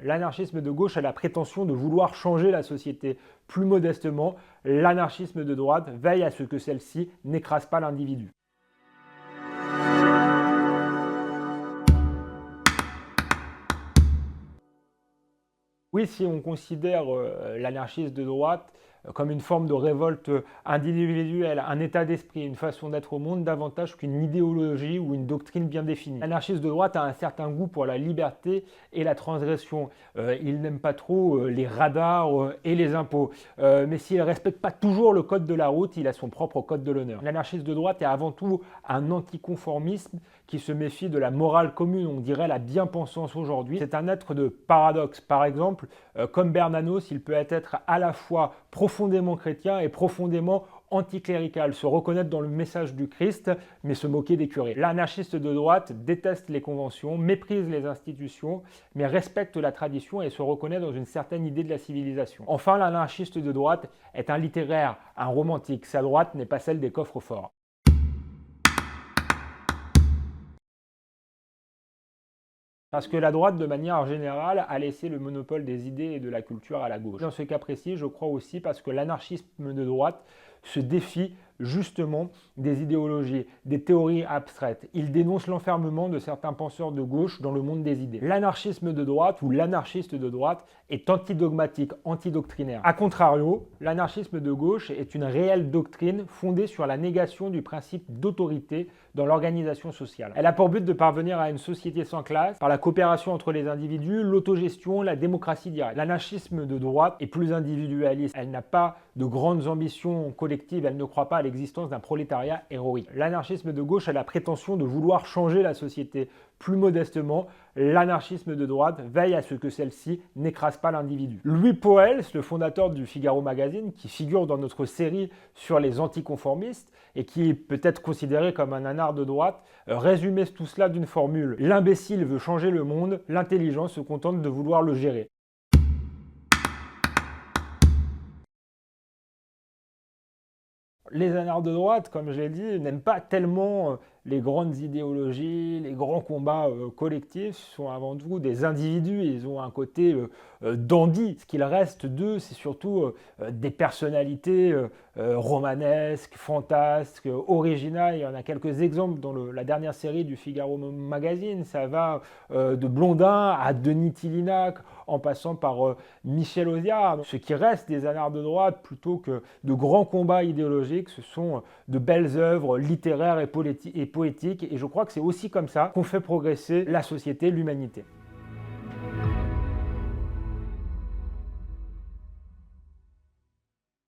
L'anarchisme de gauche a la prétention de vouloir changer la société. Plus modestement, l'anarchisme de droite veille à ce que celle-ci n'écrase pas l'individu. Oui, si on considère l'anarchisme de droite comme une forme de révolte individuelle, un état d'esprit, une façon d'être au monde davantage qu'une idéologie ou une doctrine bien définie. L'anarchiste de droite a un certain goût pour la liberté et la transgression. Il n'aime pas trop les radars et les impôts. Mais s'il ne respecte pas toujours le code de la route, il a son propre code de l'honneur. L'anarchiste de droite est avant tout un anticonformisme qui se méfie de la morale commune, on dirait la bien-pensance aujourd'hui. C'est un être de paradoxe. Par exemple, comme Bernanos, il peut être à la fois profondément chrétien et profondément anticlérical, se reconnaître dans le message du Christ, mais se moquer des curés. L'anarchiste de droite déteste les conventions, méprise les institutions, mais respecte la tradition et se reconnaît dans une certaine idée de la civilisation. Enfin, l'anarchiste de droite est un littéraire, un romantique. Sa droite n'est pas celle des coffres forts. Parce que la droite, de manière générale, a laissé le monopole des idées et de la culture à la gauche. Dans ce cas précis, je crois aussi parce que l'anarchisme de droite se défie justement des idéologies, des théories abstraites. Il dénonce l'enfermement de certains penseurs de gauche dans le monde des idées. L'anarchisme de droite ou l'anarchiste de droite est antidogmatique, antidoctrinaire. A contrario, l'anarchisme de gauche est une réelle doctrine fondée sur la négation du principe d'autorité dans l'organisation sociale. Elle a pour but de parvenir à une société sans classe par la coopération entre les individus, l'autogestion, la démocratie directe. L'anarchisme de droite est plus individualiste. Elle n'a pas de grandes ambitions collectives, elle ne croit pas à l'existence d'un prolétariat héroïque. L'anarchisme de gauche a la prétention de vouloir changer la société. Plus modestement, l'anarchisme de droite veille à ce que celle-ci n'écrase pas l'individu. Louis Poels, le fondateur du Figaro Magazine, qui figure dans notre série sur les anticonformistes et qui peut être considéré comme un anard de droite, résumait tout cela d'une formule. L'imbécile veut changer le monde, l'intelligent se contente de vouloir le gérer. Les anards de droite, comme je l'ai dit, n'aiment pas tellement les grandes idéologies, les grands combats collectifs. Ce sont avant tout des individus, ils ont un côté dandy. Ce qu'il reste d'eux, c'est surtout des personnalités romanesques, fantasques, originales. Il y en a quelques exemples dans la dernière série du Figaro Magazine. Ça va de Blondin à Denis Tillinac, en passant par Michel Audiard. Ce qui reste des anards de droite, plutôt que de grands combats idéologiques, ce sont de belles œuvres littéraires et poétiques. Et je crois que c'est aussi comme ça qu'on fait progresser la société, l'humanité.